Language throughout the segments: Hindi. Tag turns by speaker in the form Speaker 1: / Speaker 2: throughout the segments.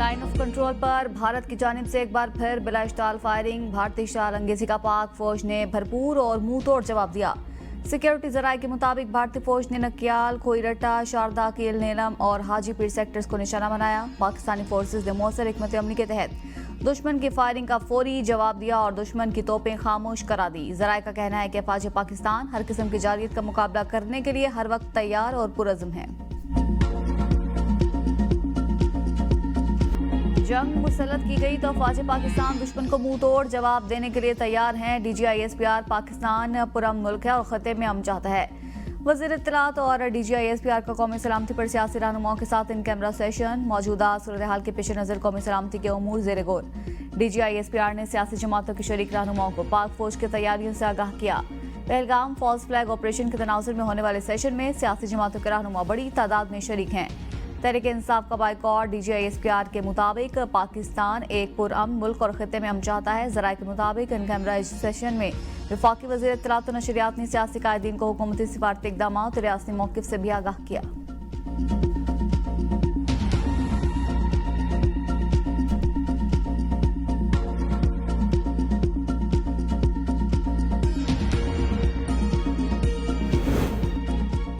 Speaker 1: लाइन ऑफ कंट्रोल पर भारत की जानिब से एक बार फिर बिलाइश्ताल फायरिंग। भारतीय शाल अंगेजी का पाक फौज ने भरपूर और मुंह तोड़ जवाब दिया। सिक्योरिटी जराये के मुताबिक भारतीय फौज ने नकियाल, खोईरट्टा, शारदा, कील नेलम और हाजीपीर सेक्टर्स को निशाना बनाया। पाकिस्तानी फोर्सेज ने मौसर हिकमत अमली के तहत दुश्मन की फायरिंग का फौरी जवाब दिया और दुश्मन की तोपें खामोश करा दी। जराये का कहना है कि अफवाज पाकिस्तान हर किस्म की जारियत का मुकाबला करने के लिए हर वक्त तैयार और पुरअज़्म है। जंग मुसल्लत की गई तो अफवाज पाकिस्तान दुश्मन को मुंह तोड़ जवाब देने के लिए तैयार हैं। DGISPR पाकिस्तान पुरअमन मुल्क है और खत्े में अमन चाहता है। वज़ीर इत्तलात और DGISPR का कौमी सलामती पर सियासी रहनुमाओं के साथ इन कैमरा सेशन। मौजूदा सूरत हाल के पेश नज़र कौमी सलामती के उमूर ज़ेर गौर। DGISPR ने सियासी जमातों की शरीक रहनुमाओं को पाक फौज की तैयारियों से आगाह किया। पहलगाम फॉल्स फ्लैग ऑपरेशन के तनाजुर में होने वाले सेशन में सियासी जमातों के रहनुमा बड़ी तादाद में शरीक हैं। तहरीक इंसाफ का बाइकॉट। DGISPR के मुताबिक पाकिस्तान एक पुरअमन मुल्क और खत्े में अमन चाहता है। जराये के मुताबिक इन कैमरा सेशन में वफाकी वज़ीर इत्तलात और नशरियात ने सियासी कायदीन को हुकूमती सिफारती इक़दाम और रियासती मौक़िफ़ से भी आगाह किया।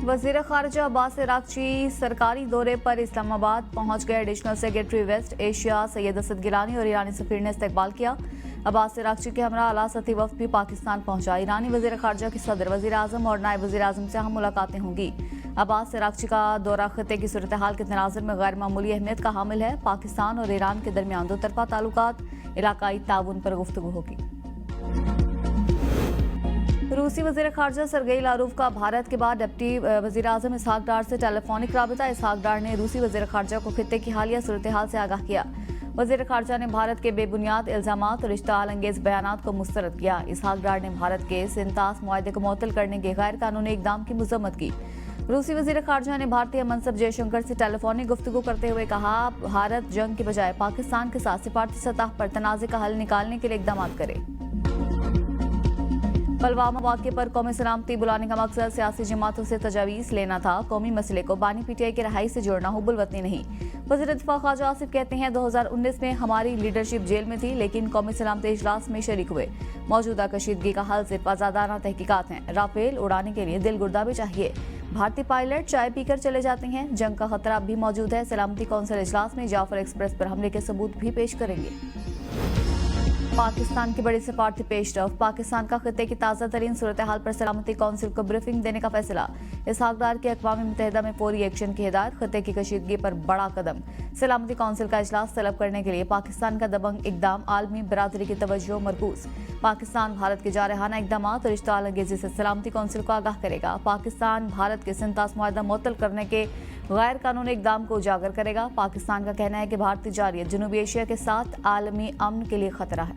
Speaker 1: वज़ीर ख़ारिजा अब्बास अराग़ची सरकारी दौरे पर इस्लामाबाद पहुंच गए। Additional secretary west Asia Syed Asad Gilani और ईरानी सफ़ीर ने इस्तकबाल किया। अब्बास अराग़ची के हमरा आला सतही वफ़द भी पाकिस्तान पहुंचा। ईरानी वज़ीर ख़ारिजा के सदर, वज़ीर आज़म और नायब वज़ीर आज़म से अहम मुलाकातें होंगी। अब्बास अराग़ची का दौरा खत्े की सूरत हाल के तनाज़ुर में गैर मामूली अहमियत का हामिल है। पाकिस्तान और ईरान के दरमियान दो तरफ़ा ताल्लुकात, इलाकाई ताउन पर गुफ्तगू होगी। रूसी वज़ीर ख़ारिजा सरगेई लारोव का भारत के बाद डिप्टी वज़ीर आज़म इसहाक डार से टेलीफोनिक राबिता। इसहाक डार ने रूसी वज़ीर ख़ारिजा को खित्ते की हालिया सूरत हाल से आगाह किया। वज़ीर ख़ारिजा ने भारत के बेबुनियाद इल्ज़ामात और इश्तिआल अंगेज़ बयानात को मुस्तरद किया। इसहाक डार ने भारत के सिंतास मुआहदे को मुअत्तल करने के गैर कानूनी इक़दाम की मज़म्मत की। रूसी वज़ीर ख़ारिजा ने भारतीय मनसब जयशंकर से टेलीफोनिक गुफ्तगू करते हुए कहा, भारत जंग के बजाय पाकिस्तान के साथ सिफारती सतह पर तनाज़े का हल निकालने के लिए इक़दाम करे। पुलवामा वाक़े पर कौमी सलामती बुलाने का मकसद सियासी जमातों से तजावीज़ लेना था। कौमी मसले को बानी PTI की रहाई से जोड़ना हुब्बुल वतनी नहीं। वज़ीर दिफ़ा ख्वाजा आसिफ कहते हैं 2019 में हमारी लीडरशिप जेल में थी, लेकिन कौमी सलामती इजलास में शरीक हुए। मौजूदा कशीदगी का हल सिर्फ आज़ादाना तहकीकात हैं। राफेल उड़ाने के लिए दिल गुर्दा भी चाहिए। भारतीय पायलट चाय पीकर चले जाते हैं। जंग का खतरा अब भी मौजूद है। सलामती कौंसिल इजलास में जाफर एक्सप्रेस पर हमले के सबूत भी पेश करेंगे। पाकिस्तान की बड़ी सफारती पेशरफ। पाकिस्तान का खित्ते की ताज़ा तरीन सूरत हाल पर सलामती कौंसिल को ब्रीफिंग देने का फैसला। इसहाक डार के अक़वाम मुत्तहिदा में फौरी एक्शन की हिदायत। खित्ते की कशीदगी पर बड़ा कदम। सलामती कौंसिल का इजलास तलब करने के लिए पाकिस्तान का दबंग इक़दाम। आलमी बरादरी की तवज्जो मरकूज। पाकिस्तान भारत के जारहाना इक़दाम और इश्तिआल अंगेज़ी से सलामती कौंसिल को आगाह करेगा। पाकिस्तान भारत के सिंतास मुआहदा मुअत्तल करने के गैर कानूनी इक़दाम को उजागर करेगा। पाकिस्तान का कहना है कि भारतीय जारियत जनूबी एशिया के साथ आलमी अमन के लिए खतरा है।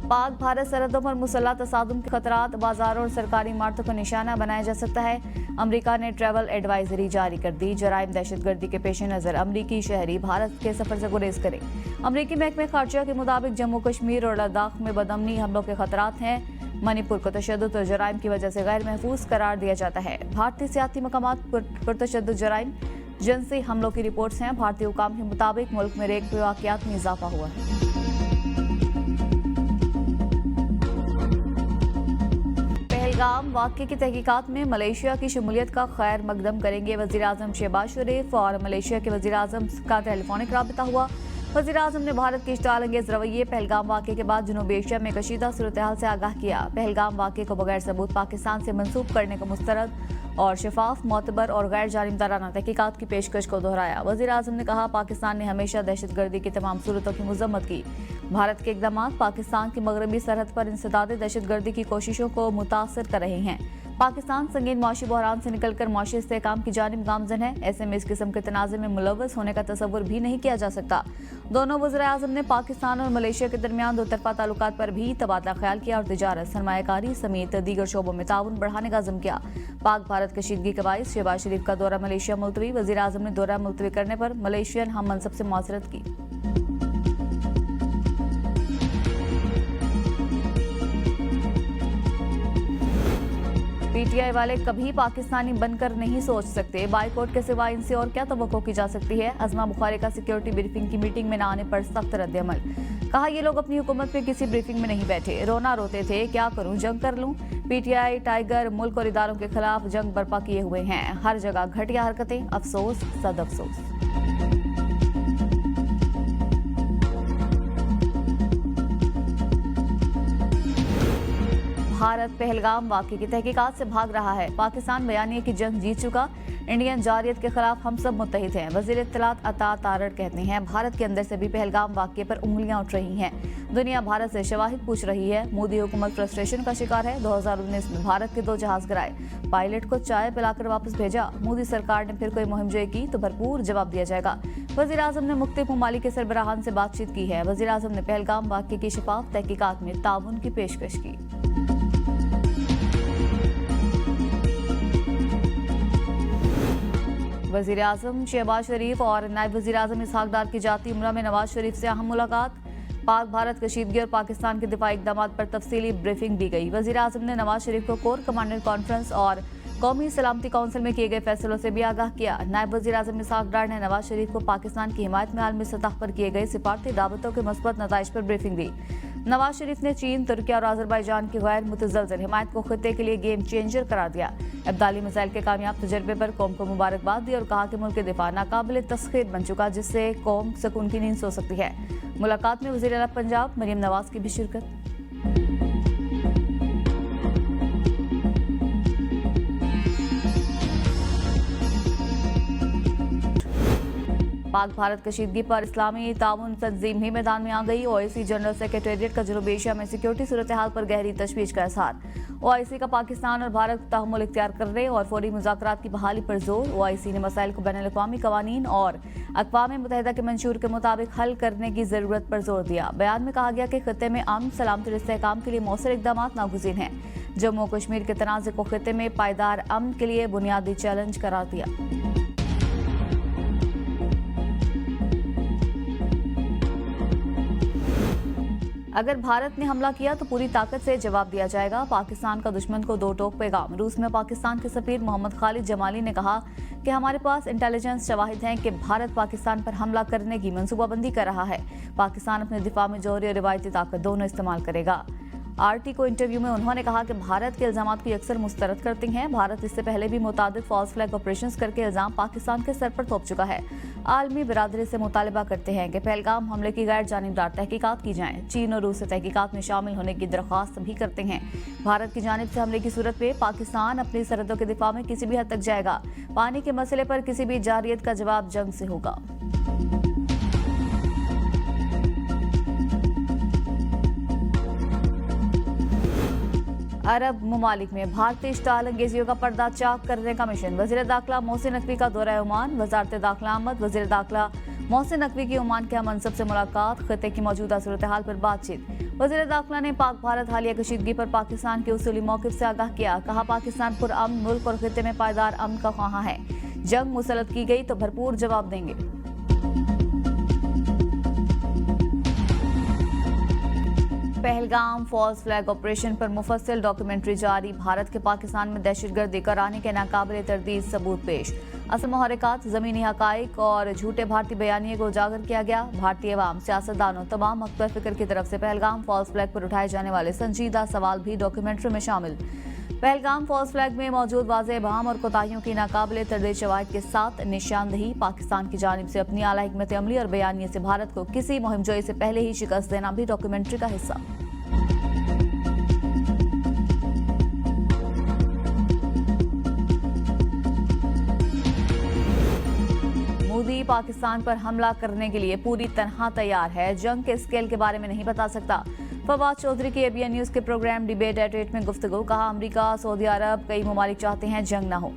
Speaker 1: पाक भारत सरहदों पर मुसल्लह तसादुम के खतरात। बाजारों और सरकारी इमारतों को निशाना बनाया जा सकता है। अमरीका ने ट्रैवल एडवाइजरी जारी कर दी। जराइम दहशतगर्दी के पेश नज़र अमरीकी शहरी भारत के सफर से गुरेज करें। अमरीकी महकमे ख़ारजा के मुताबिक जम्मू कश्मीर और लद्दाख में बदअमनी हमलों के खतरात हैं। मणिपुर को तशद्दुद और जराइम की वजह से गैर महफूज करार दिया जाता है। भारतीय सियासी मकामात पर तशद्दुद जराइम जिनसी हमलों की रिपोर्ट्स हैं। भारतीय हुकाम के मुताबिक मुल्क में रेप के वाक़यात में इजाफा हुआ है। पहलगाम वाक़े की तहकीकात में मलेशिया की शमूलियत का खैर मकदम करेंगे वज़ीर आज़म शहबाज शरीफ और मलेशिया के वज़ीर आज़म का टेलीफोनिक राबिता हुआ। वज़ीर आज़म ने भारत के इश्तिआल अंगेज़ रवैये पहलगाम वाक़े के बाद जनूबी एशिया में कशीदा सूरत हाल से आगाह किया। पहलगाम वाक़े को बगैर सबूत पाकिस्तान से मनसूब करने को मुस्तरद और शफाफ, मोतबर और गैर जानिबदाराना तहकीकात की पेशकश को दोहराया। वज़ीर आज़म ने कहा, पाकिस्तान ने हमेशा दहशतगर्दी की तमाम सूरतों की मज़म्मत की। भारत के इक़दाम पाकिस्तान की मगरबी सरहद पर इंसदाद दहशतगर्दी की कोशिशों को मुतासर कर रहे हैं। पाकिस्तान संगीन मुआशी बहरान से निकलकर मुआशी इस्तेहकाम की जानिब गामजन है। ऐसे में इस किस्म के तनाज़े में मुलव्वस होने का तसव्वुर भी नहीं किया जा सकता। दोनों वज़ीर आज़म ने पाकिस्तान और मलेशिया के दरमियान दो तरफ़ा ताल्लुकात पर भी तबादला ख्याल किया और तिजारत, सरमायाकारी समेत दीगर शोबों में ताउन बढ़ाने का अज़्म किया। पाक भारत कशीदगी के बाइस शहबाज शरीफ का दौरा मलेशिया मुलतवी। वज़ीर आज़म ने दौरा मुलतवी करने पर मलेशियन हम मनसब से मुआज़रत की। पीटीआई वाले कभी पाकिस्तानी बनकर नहीं सोच सकते। बाइकआउट के सिवा इनसे और क्या तवक्को की जा सकती है। अज़मा बुखारी का सिक्योरिटी ब्रीफिंग की मीटिंग में न आने पर सख्त रद्द-ए-अमल। कहा ये लोग अपनी हुकूमत में किसी ब्रीफिंग में नहीं बैठे, रोना रोते थे, क्या करूं, जंग कर लूं। पीटीआई टाइगर मुल्क और इदारों के खिलाफ जंग बर्पा किए हुए हैं। हर जगह घटिया हरकतें, अफसोस सद अफसोस। भारत पहलगाम वाक़े की तहकीकात से भाग रहा है। पाकिस्तान बयानिए की जंग जीत चुका। इंडियन जारियत के खिलाफ हम सब मुत्तहिद हैं। वज़ीर इत्तलात अता तारड़ कहते हैं भारत के अंदर से भी पहलगाम वाक़े पर उंगलियां उठ रही हैं। दुनिया भारत से शवाहिद पूछ रही है। मोदी हुकूमत फ्रस्ट्रेशन का शिकार है। 2019 में भारत के 2 जहाज गिराए, पायलट को चाय पिलाकर वापस भेजा। मोदी सरकार ने फिर कोई मुहिम जोई की तो भरपूर जवाब दिया जाएगा। वज़ीर आज़म ने मुख्तलिफ ममालिक के सरबराहान से बातचीत की है। वज़ीर आज़म ने पहलगाम वाक़े की शफाफ तहकीकात में ताउन की पेशकश की। वज़ीर आज़म शहबाज शरीफ और नायब वज़ीर आज़म इसहाक डार की जाती उम्रा में नवाज शरीफ से अहम मुलाकात। पाक भारत कशीदगी और पाकिस्तान के दिफाई इक़दाम पर तफसीली ब्रीफिंग दी गई। वज़ीर आज़म ने नवाज शरीफ को कोर कमांडर कॉन्फ्रेंस और कौमी सलामती काउंसिल में किए गए फैसलों से भी आगाह किया। नायब वज़ीर आज़म इसहाक डार ने नवाज शरीफ को पाकिस्तान की हिमायत में आलमी सतह पर किए गए सिफारती दावतों के मुस्बत नताइज पर ब्रीफिंग दी। नवाज शरीफ ने चीन, तुर्की और अज़रबैजान की गैर मुतज़लज़ल हिमायत को खित्ते के लिए गेम चेंजर करार दिया। अब्दाली मिसाइल के कामयाब तजर्बे पर कौम को मुबारकबाद दी और कहा कि मुल्क के दिफा नाकाबिल तस्खीर बन चुका, जिससे कौम सुकून की नींद सो सकती है। मुलाकात में वज़ीर आला पंजाब मरियम नवाज की भी शिरकत। पाक भारत कशीदगी पर इस्लामी ताउन तंजीम भी मैदान में आ गई। ओआईसी जनरल सेक्रेटेरिएट का जनूबी एशिया में सिक्योरिटी सूरत हाल पर गहरी तशवीश का इजहार। ओआईसी का पाकिस्तान और भारत तहमुल इख्तियार करने और फौरी मुज़ाकरात की बहाली पर जोर। ओआईसी ने मसाइल को बैनुल-अक़वामी कवानीन और अक़वाम मुत्तहिदा के मंशूर के मुताबिक हल करने की ज़रूरत पर जोर दिया। बयान में कहा गया कि खित्ते में अमन सलामती और इस्तेहकाम के लिए मौसर इक़दाम नागुज़ीर हैं। जम्मू कश्मीर के तनाज़े को खित्ते में पायदार अमन के लिए बुनियादी चैलेंज करार दिया। अगर भारत ने हमला किया तो पूरी ताकत से जवाब दिया जाएगा। पाकिस्तान का दुश्मन को 2 टोक पैगाम। रूस में पाकिस्तान के सफीर मोहम्मद खालिद जमाली ने कहा कि हमारे पास इंटेलिजेंस शवाहिद हैं कि भारत पाकिस्तान पर हमला करने की मंसूबाबंदी कर रहा है। पाकिस्तान अपने दिफा में जौहरी और रिवायती ताकत दोनों इस्तेमाल करेगा। आरटी को इंटरव्यू में उन्होंने कहा कि भारत के इल्जामात को अक्सर मुस्तरद करती हैं। भारत इससे पहले भी मुतादिद फॉल्स फ्लैग ऑपरेशंस करके इल्जाम पाकिस्तान के सर पर थोप चुका है। आलमी बिरादरी से मुतालबा करते हैं कि पहलगाम हमले की गैर जानिबदार तहकीकात की जाएं। चीन और रूस से तहकीकात में शामिल होने की दरख्वास्त भी करते हैं। भारत की जानिब से हमले की सूरत में पाकिस्तान अपनी सरहदों के दिफा में किसी भी हद तक जाएगा। पानी के मसले पर किसी भी जारियत का जवाब जंग से होगा। अरब ममालिक में भारतीय स्टाल अंगेजियों का पर्दा चाक करने का मिशन। वज़ीर दाखिला मोहसिन नकवी का दौरा ओमान। वज़ारत दाखिला आमद। वज़ीर दाखिला मोहसिन नकवी की ओमान के मनसब से मुलाकात। खित्ते की मौजूदा सूरत हाल पर बातचीत। वज़ीर दाखिला ने पाक भारत हालिया कशीदगी पर पाकिस्तान के उसूली मौक़िफ़ से आगाह किया। कहा पाकिस्तान पुरअमन मुल्क और खित्ते में पायदार अमन का ख्वाहां है। जंग मुसल्लत की गई तो भरपूर जवाब देंगे। पहलगाम फॉल्स फ्लैग ऑपरेशन पर मुफस्सिल डॉक्यूमेंट्री जारी। भारत के पाकिस्तान में दहशतगर्दी कराने के नाकाबिल तरदीद सबूत पेश। असल मुहर्रिकात, ज़मीनी हक़ाइक़ और झूठे भारतीय बयानिए को उजागर किया गया। भारतीय अवाम, सियासतदानों, तमाम मकबर फ़िक्र की तरफ से पहलगाम फॉल्स फ्लैग पर उठाए जाने वाले संजीदा सवाल भी डॉक्यूमेंट्री में शामिल। पहलगाम फॉल्स फ्लैग में मौजूद वाज़ेह बहाम और कोताहियों की नाकाबिल तरदीद शवाहिद के साथ निशानदही। पाकिस्तान की जानिब से अपनी आला हिकमत अमली और बयानिए से भारत को किसी मुहिम जोई से पहले ही शिकस्त देना भी डॉक्यूमेंट्री का हिस्सा। मोदी पाकिस्तान पर हमला करने के लिए पूरी तरह तैयार है। जंग के स्केल के बारे में नहीं बता सकता। फवाद चौधरी की एबीएन न्यूज़ के प्रोग्राम डिबेट एट 8 में गुफ्तगू। कहा अमेरिका, सऊदी अरब, कई ममालिक चाहते हैं जंग ना हो।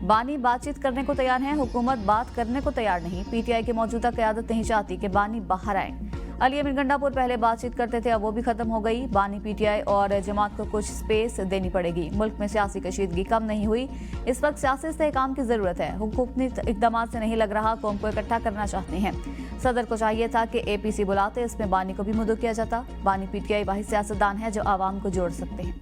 Speaker 1: बानी बातचीत करने को तैयार हैं, हुकूमत बात करने को तैयार नहीं। पीटीआई की मौजूदा क़यादत नहीं चाहती कि बानी बाहर आए। अली अमीर गंडापुर पहले बातचीत करते थे, अब वो भी खत्म हो गई। बानी पीटीआई और जमात को कुछ स्पेस देनी पड़ेगी। मुल्क में सियासी कशीदगी कम नहीं हुई। इस वक्त सियासी इस्तेहकाम की जरूरत है। हुकूमती इक़दामात से नहीं लग रहा, कौम को इकट्ठा करना चाहते हैं। सदर को चाहिए था कि एपीसी बुलाते, इसमें बानी को भी मुद्दों किया जाता। बानी पीटीआई वाहिद सियासतदान है जो आवाम को जोड़ सकते हैं।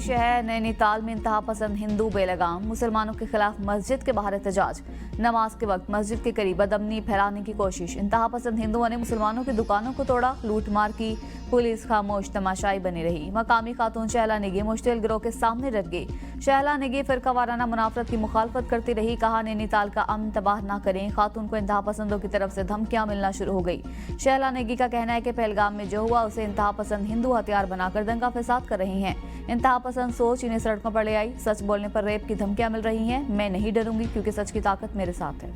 Speaker 1: शहर नैनीताल में इंतहा पसंद हिंदू बेलगाम, मुसलमानों के खिलाफ मस्जिद के बाहर एहतजाज। नमाज के वक्त मस्जिद के करीब बदअमनी फैलाने की कोशिश। इंतहा पसंद हिंदुओं ने मुसलमानों की दुकानों को तोड़ा, लूटमार की। पुलिस खामोश तमाशाई बनी रही। मकामी खातून शहला नेगी मुश्तिल गिरोह के सामने डट गई। शहला नेगी फिरका वाराना मुनाफरत की मुखालफत करती रही। कहा, नैनीताल का अमन तबाह न करें। खातून को इंतहा पसंदों की तरफ से धमकियां मिलना शुरू हो गई। शहला नेगी का कहना है कि पहलगाम में जो हुआ उसे इंतहा पसंद हिंदू हथियार बनाकर दंगा फसाद कर रही हैं। इंतहा पसंद सोच इन्हें सड़कों पर ले आई। सच बोलने पर रेप की धमकियां मिल रही हैं। मैं नहीं डरूंगी क्योंकि सच की ताकत मेरे साथ है।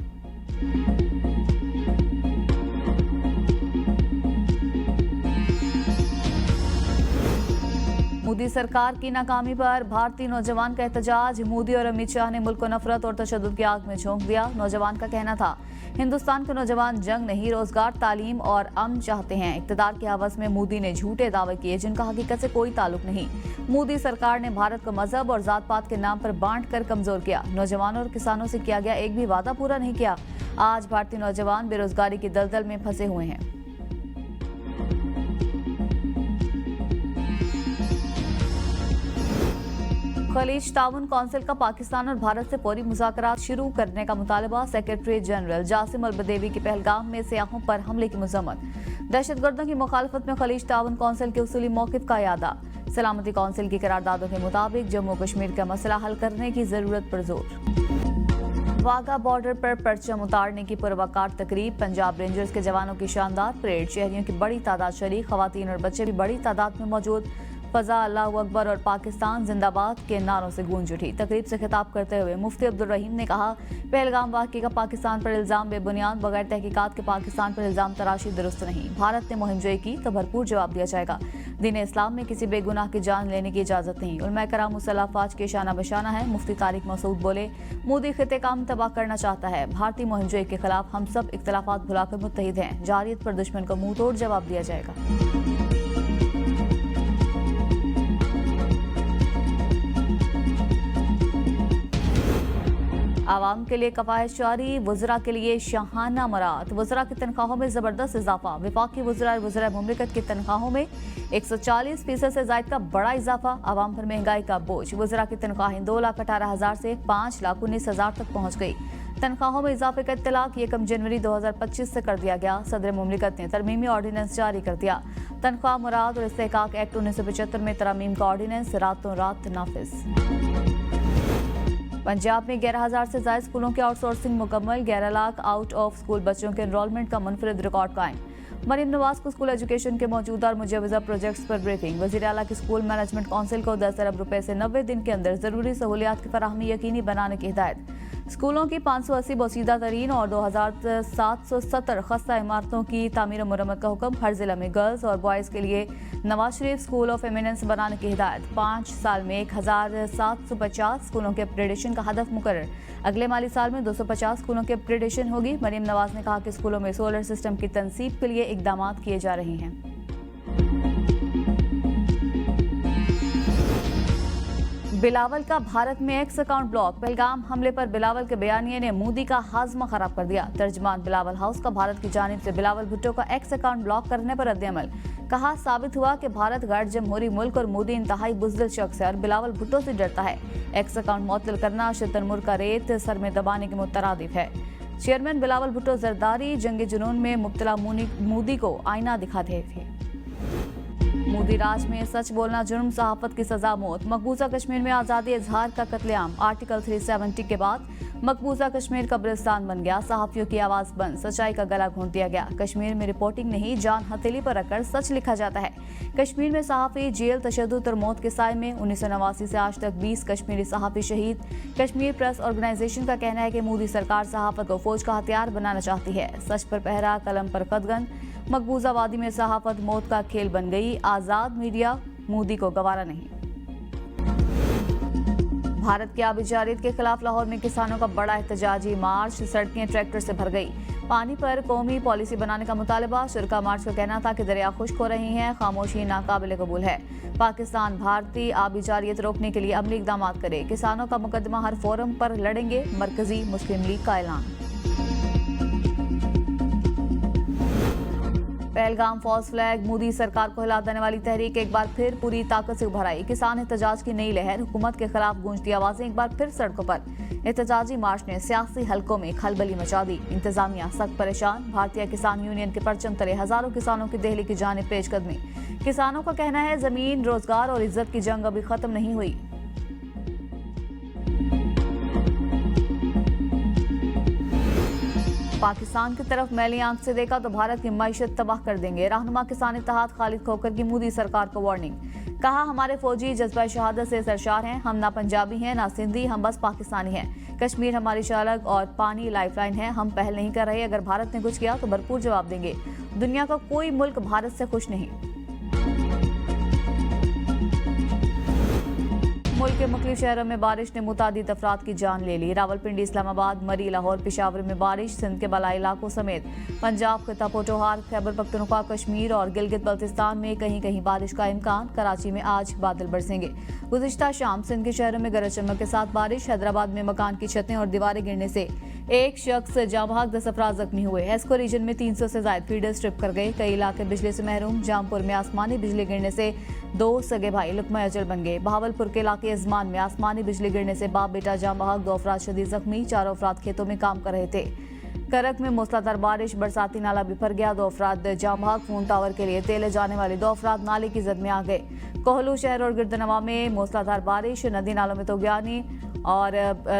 Speaker 1: मोदी सरकार की नाकामी पर भारतीय नौजवान का एहतजाज। मोदी और अमित शाह ने मुल्क को नफरत और तशद्दुद की आग में झोंक दिया। नौजवान का कहना था, हिंदुस्तान के नौजवान जंग नहीं, रोजगार, तालीम और अमन चाहते हैं। इक़्तिदार की हवस में मोदी ने झूठे दावे किए जिनका हकीकत से कोई ताल्लुक नहीं। मोदी सरकार ने भारत को मजहब और जात पात के नाम पर बांट कर कमजोर किया। नौजवानों और किसानों से किया गया एक भी वादा पूरा नहीं किया। आज भारतीय नौजवान बेरोजगारी की दलदल में फंसे हुए हैं। खलीज ताउन कौंसिल का पाकिस्तान और भारत से फौरी मुज़ाकरात शुरू करने का मुतालबा। सेक्रेटरी जनरल जासिम अल बदेवी की पहलगाम में सियाहों पर हमले की मजम्मत। दहशतगर्दों की मुखालफत में खलीज ताउन कौंसिल के उसूली मौक़िफ़ का यादा। सलामती कौंसिल की करारदादों के मुताबिक जम्मू कश्मीर का मसला हल करने की जरूरत पर जोर। वाघा बॉर्डर पर परचम उतारने की पुरवकार तकरीब। पंजाब रेंजर्स के जवानों की शानदार परेड। शहरियों की बड़ी तादाद शरीक, खवातीन और बच्चे भी बड़ी तादाद में मौजूद। फजा, अल्लाहू अकबर और पाकिस्तान जिंदाबाद के नारों से गूंज उठी। तकरीब से खिताब करते हुए मुफ्ती अब्दुल रहीम ने कहा, पहलगाम वाक़ये का पाकिस्तान पर इल्ज़ाम बेबुनियाद, बगैर तहकीकात के पाकिस्तान पर इल्ज़ाम तराशी दुरुस्त नहीं। भारत ने मुहिम-जोई की तो भरपूर जवाब दिया जाएगा। दीन इस्लाम में किसी बेगुनाह की जान लेने की इजाज़त नहीं। उलमा कराम मुसल्लह अफ़वाज के शाना बशाना है। मुफ्ती तारिक मसूद बोले, मोदी खिते का अमन तबाह करना चाहता है। भारतीय मुहिम-जोई के खिलाफ हम सब इख्तिलाफात भुलाकर मुत्तहिद हैं। जारियत पर दुश्मन को मुंह तोड़ जवाब दिया जाएगा। आवाम के लिए कवायद जारी, वज़रा के लिए शाहाना मरात। वज़रा की तनख्वाहों में ज़बरदस्त इजाफा। वफाकी वज़रा और वज़रा मुमलिकत की तनख्वाहों में 140% से ज़ायद का बड़ा इजाफा। आवाम पर महंगाई का बोझ। वज़रा की तनख्वाहें 2,18,000 से 5,19,000 तक पहुँच गई। तनख्वाहों में इजाफे का इत्तलाक 1 जनवरी 2025 से कर दिया गया। सदर मुमलिकत ने तरमीमी ऑर्डिनेंस जारी कर दिया। तनख्वाह मुराद और इस्तेहकाक एक्ट 1975 में तरमीम का ऑर्डिनेंस रातों रात नाफिज। पंजाब में 11,000 से ज़ायद स्कूलों की आउटसोर्सिंग मुकम्मल। 11 लाख आउट ऑफ स्कूल बच्चों के एनरोलमेंट का मुनफरिद रिकॉर्ड कायम। मरीम नवाज को स्कूल एजुकेशन के मौजूदा और मुजवजा प्रोजेक्ट्स पर ब्रीफिंग। वज़ीर आला की स्कूल मैनेजमेंट काउंसिल को 10 अरब रुपए से 90 दिन के अंदर ज़रूरी सहूलियात की फराहमी यकीनी बनाने की हिदायत। स्कूलों की 580 बोसीदा तरीन और 2,770 खस्ता इमारतों की तामीर और मुरम्मत का हुक्म। हर जिला में गर्ल्स और बॉयज़ के लिए Nawaz Sharif school of eminence बनाने की हिदायत। 5 साल में 1,750 स्कूलों के अपग्रेडेशन का हदफ मुकर्रर। अगले माली साल में 250 स्कूलों की अपग्रेडेशन होगी। मरीम नवाज ने कहा कि स्कूलों में सोलर सिस्टम की तनसीब के लिए इकदामात किए जा रहे हैं। बिलावल का भारत में एक्स अकाउंट ब्लॉक। पहलगाम हमले पर बिलावल के बयानिए ने मोदी का हाजमा खराब कर दिया। तर्जमान बिलावल हाउस का भारत की जानिब से बिलावल भुट्टो का एक्स अकाउंट ब्लॉक करने पर रद्द-ए-अमल। कहा, साबित हुआ कि भारत गैर जमहूरी मुल्क और मोदी इंतहाई बुज़दिल शख्स है और बिलावल भुट्टो से डरता है। एक्स अकाउंट मुअत्तल करना शतरमुर्ग का रेत सर में दबाने के मुतरादिफ है। चेयरमैन बिलावल भुट्टो जरदारी जंग जुनून में मुब्तला मोदी को आईना दिखाते थे। मोदी राज में सच बोलना जुर्म, सहाफत की सजा मौत। मकबूजा कश्मीर में आज़ादी इजहार का कत्लेआम। आर्टिकल 370 के बाद मकबूजा कश्मीर कब्रिस्तान बन गया। सहाफियों की आवाज़ बंद, सच्चाई का गला घोंट दिया गया। कश्मीर में रिपोर्टिंग नहीं, जान हथेली पर रखकर सच लिखा जाता है। कश्मीर में सहाफ़ी जेल, तशद्दुद और मौत के साए में। 1989 से आज तक 20 कश्मीरी सहाफ़ी शहीद। कश्मीर प्रेस ऑर्गेनाइजेशन का कहना है कि मोदी सरकार सहाफत को फौज का हथियार बनाना चाहती है। सच पर पहरा, कलम पर कदगन। मकबूजा वादी में सहाफत मौत का खेल बन गई। आज़ाद मीडिया मोदी को गवारा नहीं। भारत की आबी जारियत के खिलाफ लाहौर में किसानों का बड़ा एहतजाजी मार्च। सड़कें ट्रैक्टर से भर गई। पानी पर कौमी पॉलिसी बनाने का मुतालबा। शुरका मार्च का कहना था कि दरिया खुश्क हो रही हैं। खामोशी नाकाबिले कबूल है। पाकिस्तान भारतीय आबी जारियत रोकने के लिए अमली इकदाम करे। किसानों का मुकदमा हर फोरम पर लड़ेंगे। मरकजी मुस्लिम लीग का ऐलान। पहलगाम फॉल्स फ्लैग, मोदी सरकार को हिला देने वाली तहरीक एक बार फिर पूरी ताकत से उभर आई। किसान एहतजाज की नई लहर, हुकूमत के खिलाफ गूंजती आवाजें एक बार फिर सड़कों पर। एहतजाजी मार्च ने सियासी हलकों में खलबली मचा दी। इंतजामिया सख्त परेशान। भारतीय किसान यूनियन के परचम तले हजारों किसानों की दिल्ली की जानिब पेशकदमी। किसानों का कहना है जमीन, रोजगार और इज्जत की जंग अभी खत्म नहीं हुई। पाकिस्तान की तरफ मैली आंख से देखा तो भारत की मईशत तबाह कर देंगे। रहनुमा किसान इत्तेहाद खालिद खोकर की मोदी सरकार को वार्निंग। कहा, हमारे फौजी जज्बा शहादत से सरशार हैं। हम ना पंजाबी हैं ना सिंधी, हम बस पाकिस्तानी हैं। कश्मीर हमारी शलग और पानी लाइफलाइन है। हम पहल नहीं कर रहे। अगर भारत ने कुछ किया तो भरपूर जवाब देंगे। दुनिया का कोई मुल्क भारत से खुश नहीं। मुल्क के मुख्तलिफ शहरों में बारिश ने मुतादिद अफराद की जान ले ली। रावलपिंडी, इस्लामाबाद, मरी, लाहौर, पेशावर में बारिश। सिंध के बलाई इलाकों समेत पंजाब, खिता पोठोहार, खैबर पख्तूनख्वा, कश्मीर और गिलगित बल्तिस्तान में कहीं कहीं बारिश का इम्कान। कराची में आज बादल बरसेंगे। गुज़िश्ता शाम सिंध के शहरों में गरज चमक के साथ बारिश। हैदराबाद में मकान की छतें और दीवारें गिरने से एक शख्स जाँ बहक, 10 अफराद जख्मी हुए। एस्को रीजन में 300 से ज्यादा फीडर स्ट्रिप कर गए। कई इलाके बिजली से महरूम। जामपुर में आसमानी बिजली गिरने से 2 सगे भाई लुकमा अजल बन गए। बहावलपुर के इलाके अजमान में आसमानी बिजली गिरने से बाप बेटा जाँ बहक, 2 अफराद शदीद जख्मी। 4 अफराद खेतों में काम कर रहे थे। करक में मूसलाधार बारिश, बरसाती नाला बिफर गया। 2 अफराद जाँ बहक। फोन टावर के लिए तेले जाने वाले 2 अफराद नाले की जद में आ गए। कोहलू शहर और गिरदनवा में मूसलाधार बारिश। नदी नालों में तोगयानी और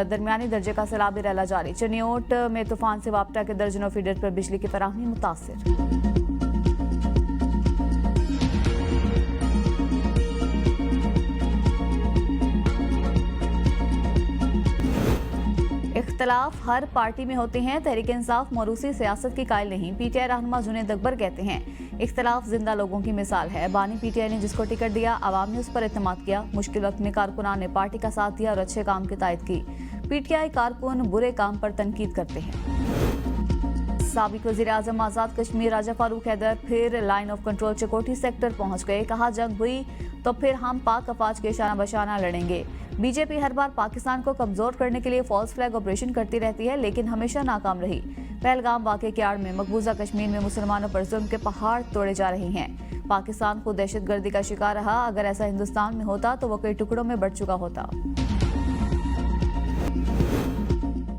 Speaker 1: दरमियानी दर्जे का सैलाबी रैला जारी। चनियोट में तूफान से वापटा के दर्जनों फीडर पर बिजली की फराहमी मुतासिर। इख्तलाफ हर पार्टी में होते हैं। तहरीक इंसाफ मौरूसी सियासत की कायल नहीं। पीटीआई रहनुमा जुनैद अकबर कहते हैं, इख्तलाफ जिंदा लोगों की मिसाल है। बानी पीटीआई ने जिसको टिकट दिया, आवाम ने उस पर एतमाद किया। मुश्किल वक्त में कारकुनान ने पार्टी का साथ दिया और अच्छे काम की तायद की। पीटीआई कारकुन बुरे काम पर तनकीद करते हैं। साबिक वज़ीर आज़म आज़ाद कश्मीर राजा फारूक हैदर फिर लाइन ऑफ कंट्रोल चकोटी सेक्टर पहुंच गए। कहा, जंग हुई तो फिर हम पाक अफवाज के शाना बशाना लड़ेंगे। बीजेपी हर बार पाकिस्तान को कमजोर करने के लिए फॉल्स फ्लैग ऑपरेशन करती रहती है, लेकिन हमेशा नाकाम रही। पहलगाम वाक़े के आड़ में मकबूजा कश्मीर में मुसलमानों पर जुल्म के पहाड़ तोड़े जा रहे हैं। पाकिस्तान को दहशतगर्दी का शिकार रहा। अगर ऐसा हिंदुस्तान में होता तो वो कई टुकड़ों में बढ़ चुका होता।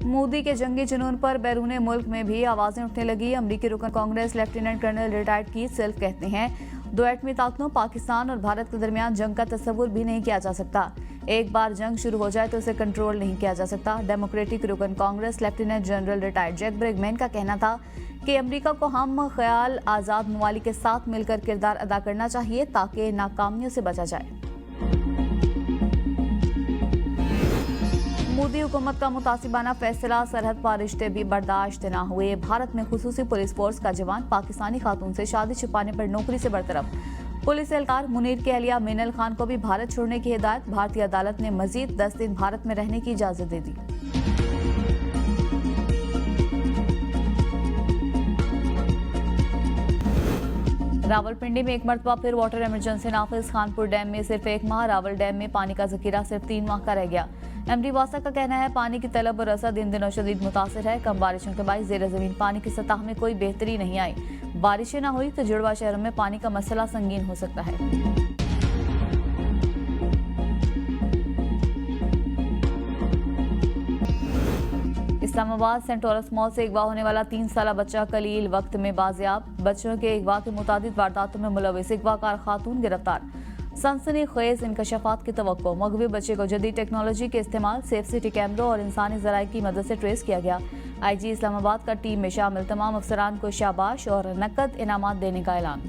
Speaker 1: मोदी के जंगी जुनून पर बैरून मुल्क में भी आवाजें उठने लगी। अमरीकी रुकन Congress lieutenant colonel retired Keith Self कहते हैं, 2 एटमी ताकतों पाकिस्तान और भारत के दरमियान जंग का तस्वुर भी नहीं किया जा सकता। एक बार जंग शुरू हो जाए तो उसे कंट्रोल नहीं किया जा सकता। डेमोक्रेटिक रुकन Congress lieutenant general retired Jack Bergman का कहना था कि अमेरिका को हम ख्याल आज़ाद ममालिक के साथ मिलकर किरदार अदा करना चाहिए ताकि नाकामियों से बचा जाए। मोदी हुकूमत का मुतासिबाना फैसला, सरहद पार रिश्ते भी बर्दाश्त न हुए। भारत में खुसूसी पुलिस फोर्स का जवान पाकिस्तानी खातून से शादी छुपाने पर नौकरी से बरतरफ। पुलिस एहलकार मुनीर के अहलिया मीनल खान को भी भारत छोड़ने की हिदायत। भारतीय अदालत ने मजीद 10 दिन भारत में रहने की इजाजत दे दी। रावलपिंडी में एक मरतबा फिर वाटर इमरजेंसी नाफिज। खानपुर डैम में सिर्फ 1 माह। रावल डैम में पानी का जखीरा सिर्फ 3 माह का रह गया। एमडी वासा का कहना है, पानी की तलब और रसद इन दिनों शदीद मुतासिर है। कम बारिशों के बायस ज़ेर ज़मीन पानी की सतह में कोई बेहतरी नहीं आई। बारिशें न हुई तो जुड़वा शहरों में पानी का मसला संगीन हो सकता है। इस्लामाबाद सेंटोरस मॉल से अगवा होने वाला 3 साला बच्चा कलील वक्त में बाजियाब। बच्चों के अगवा के मुतादिद वारदातों में मुलविस अगवाकार खातून गिरफ्तार। सनसनीखेज इंकशाफात की तवक्को। मगवी बच्चे को जदीद टेक्नोलॉजी के इस्तेमाल, सेफ सिटी कैमरों और इंसानी ज़राए की मदद से ट्रेस किया गया। IG इस्लामाबाद का टीम में शामिल तमाम अफसरान को शाबाश और नकद इनामात देने का ऐलान।